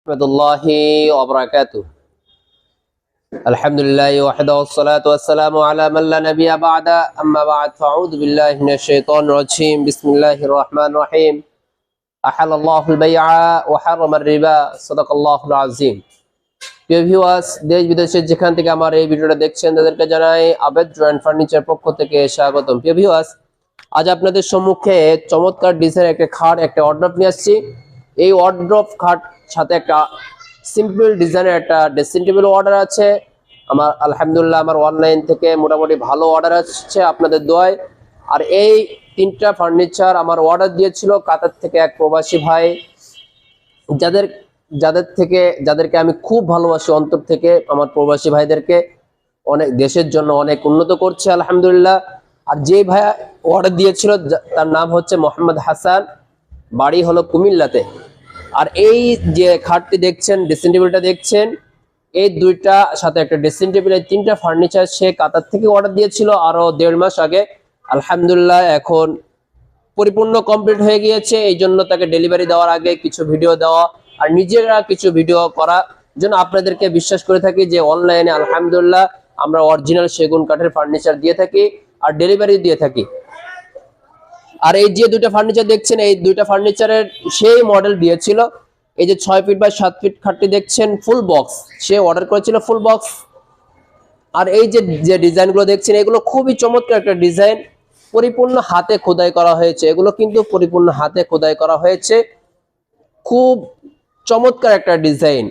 warahmatullahi wabarakatuh. Alhamdulillahi wahdahu wassalatu wassalamu ala man la nabiyya ba'da, amma ba'd, fa'udhu billahi minash shaitanir rajim. Bismillahir rahmanir rahim. Ahallallahu al-bay'a wa harrama ar-riba. Sadaqallahul azim. প্রিয় viewers, দেশ বিদেশের যেখান থেকে আমার এই ভিডিওটা দেখছেন তাদেরকে জানাই আবেদ জয়েন্ট ফার্নিচার পক্ষ থেকে স্বাগতম। প্রিয় ভিউয়ার্স, আজ আপনাদের সম্মুখে চমৎকার ডিজাইনের একটা খাট, একটা ওয়ার্ড্রপ নিয়ে আসছি। এই ওয়ার্ড্রপ খাট সাথে একটা সিম্পল ডিজাইনের একটা ড্রেসিং টেবিল অর্ডার আছে আমার। আলহামদুলিল্লাহ, আমার অনলাইন থেকে মোটামুটি ভালো অর্ডার আসছে আপনাদের দোয়ায়। আর এই তিনটা ফার্নিচার আমার অর্ডার দিয়েছিল কাতার থেকে এক প্রবাসী ভাই, যাদেরকে আমি খুব ভালোবাসি অন্তর থেকে। আমার প্রবাসী ভাইদেরকে অনেক দেশের জন্য অনেক উন্নত করছে আলহামদুলিল্লাহ। আর যে ভাই অর্ডার দিয়েছিল তার নাম হচ্ছে মোহাম্মদ হাসান, বাড়ি হলো কুমিল্লাতে। আর এই যে খাটটি দেখছেন, ড্রেসিং টেবিলটা দেখছেন, এই দুইটা সাথে একটা ড্রেসিং টেবিল, এই তিনটা ফার্নিচার সে কাতার থেকে অর্ডার দিয়েছিল আরো 1.5 মাস আগে। আলহামদুলিল্লাহ এখন পরিপূর্ণ কমপ্লিট হয়ে গিয়েছে। এই জন্য তাকে ডেলিভারি দেওয়ার আগে কিছু ভিডিও দেওয়া আর নিজেরা কিছু ভিডিও করার জন্য আপনাদেরকে বিশ্বাস করে থাকি যে অনলাইনে আলহামদুলিল্লাহ আমরা অরিজিনাল সেগুন কাঠের ফার্নিচার দিয়ে থাকি আর ডেলিভারি দিয়ে থাকি। আর এই যে দুইটা ফার্নিচার দেখছেন, এই দুইটা ফার্নিচারের সেই মডেল দিয়েছিল। এই যে 6 ফিট বাই 7 ফিট খাটটি দেখছেন, ফুল বক্স সে অর্ডার করেছিল, ফুল বক্স। আর এই যে ডিজাইনগুলো দেখছেন, এগুলো খুবই চমৎকার একটা ডিজাইন, পরিপূর্ণ হাতে খোদাই করা হয়েছে। এগুলো কিন্তু পরিপূর্ণ হাতে খোদাই করা হয়েছে, খুব চমৎকার একটা ডিজাইন।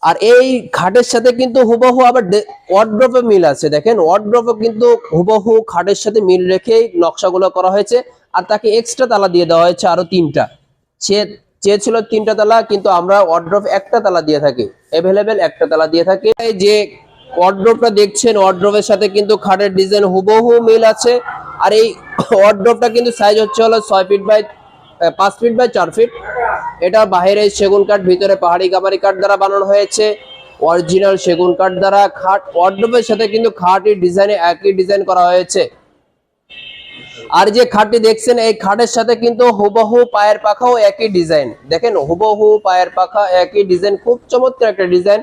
আর এই খাটের সাথে কিন্তু হুবহু আবার ওয়ার্ড্রপে মিল আছে। দেখেন, ওয়ার্ড্রপে কিন্তু হুবহু খাটের সাথে মিল রেখেই নকশাগুলো করা হয়েছে। আর তাকে এক্সট্রা তালা দিয়ে দেওয়া হয়েছে আরো 3টা। সে চেয়েছিল 3টা তালা, কিন্তু আমরা ওয়ার্ড্রপ একটা তালা দিয়ে থাকি, অ্যাভেলেবেল একটা তালা দিয়ে থাকি। এই যে ওয়ার্ড্রপটা দেখছেন, ওয়ার্ড্রপের সাথে কিন্তু খাটের ডিজাইন হুবহু মিল আছে। আর এই ওয়ার্ড্রপটা কিন্তু সাইজ হচ্ছে হলো 6 feet by 5 feet by 4 feet. এটা বাইরে সেগুন কাঠ, ভিতরে পাহাড়ি গামারি কাঠ দ্বারা বানানো হয়েছে, অরিজিনাল সেগুন কাঠ দ্বারা। খাট ওয়ার্ড্রপের সাথে কিন্তু খাটের ডিজাইনে একই ডিজাইন করা হয়েছে। আর যে খাটটি দেখছেন, এই খাটের সাথে কিন্তু হুবহু পায়ের পাখাও একই ডিজাইন। দেখেন, হুবহু পায়ের পাখা একই ডিজাইন, খুব চমৎকার একটা ডিজাইন,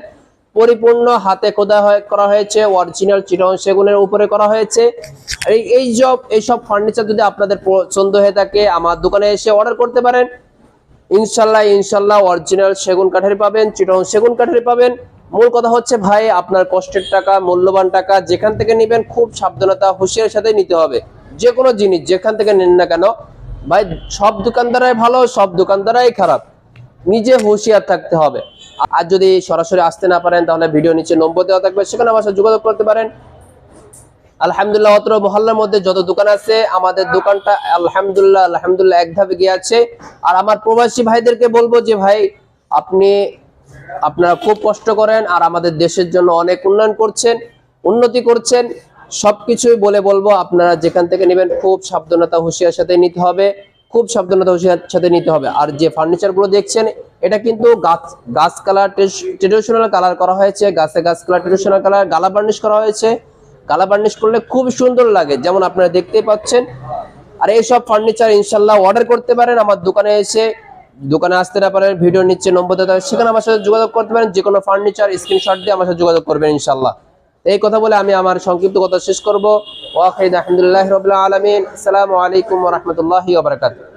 পরিপূর্ণ হাতে খোদা করা হয়েছে, অরিজিনাল চিটাগং সেগুনের উপরে করা হয়েছে। এইসব ফার্নিচার যদি আপনাদের পছন্দ হয়ে থাকে আমার দোকানে এসে অর্ডার করতে পারেন। ইনশাল্লাহ অরিজিনাল সেগুন কাঠের পাবেন, চিটাগং সেগুন কাঠের পাবেন। মূল কথা হচ্ছে ভাই, আপনার কষ্টের টাকা, মূল্যবান টাকা যেখান থেকে নেবেন খুব সাবধানতা হুঁশিয়ার সাথে নিতে হবে। যে কোনো জিনিস যেখান থেকে নেন না কেন ভাই, সব দোকানদারাই ভালো, সব দোকানদারাই খারাপ, নিজে হুঁশিয়ার থাকতে হবে। আর যদি সরাসরি আসতে না পারেন তাহলে ভিডিও নিচে নম্বর দেওয়া থাকবে, সেখানে আমার সাথে যোগাযোগ করতে পারেন। আলহামদুলিল্লাহ অত্র মহল্লার মধ্যে যত দোকান আছে, আমাদের দোকানটা আলহামদুলিল্লাহ এক ধাপে গিয়ে আছে। আর আমার প্রবাসী ভাইদেরকে বলবো যে ভাই, আপনারা খুব কষ্ট করেন আর আমাদের দেশের জন্য অনেক উন্নতি করছেন। সবকিছুই বলবো আপনারা যেখান থেকে নেবেন খুব সাবধানতা হুঁশিয়ার সাথে নিতে হবে, খুব সাবধানতা হুঁশিয়ার সাথে নিতে হবে। আর যে ফার্নিচার গুলো দেখছেন, এটা কিন্তু গাছ কালার, ট্রেডিশনাল কালার করা হয়েছে, গাছ কালার ট্রেডিশনাল কালার, গালা বার্নিশ করা হয়েছে। গালা বার্নিশ করলে খুব সুন্দর লাগে, যেমন আপনারা দেখতেই পাচ্ছেন। আর এইসব ফার্নিচার ইনশাল্লাহ অর্ডার করতে পারেন আমার দোকানে এসে। দোকানে আসতে না পারেন, ভিডিও নিচে নম্বর দেওয়া থাকবে, সেখানে আমার সাথে যোগাযোগ করতে পারেন। যে কোনো ফার্নিচার স্ক্রিনশট দিয়ে আমার সাথে যোগাযোগ করবেন ইনশাল্লাহ। এই কথা বলে আমি আমার সংক্ষিপ্ত কথা শেষ করবো। ওয়া আখিরু আলহামদুলিল্লাহি রাব্বিল আলামিন। আসসালামু আলাইকুম ওয়া রাহমাতুল্লাহি ওয়া বারাকাতুহু।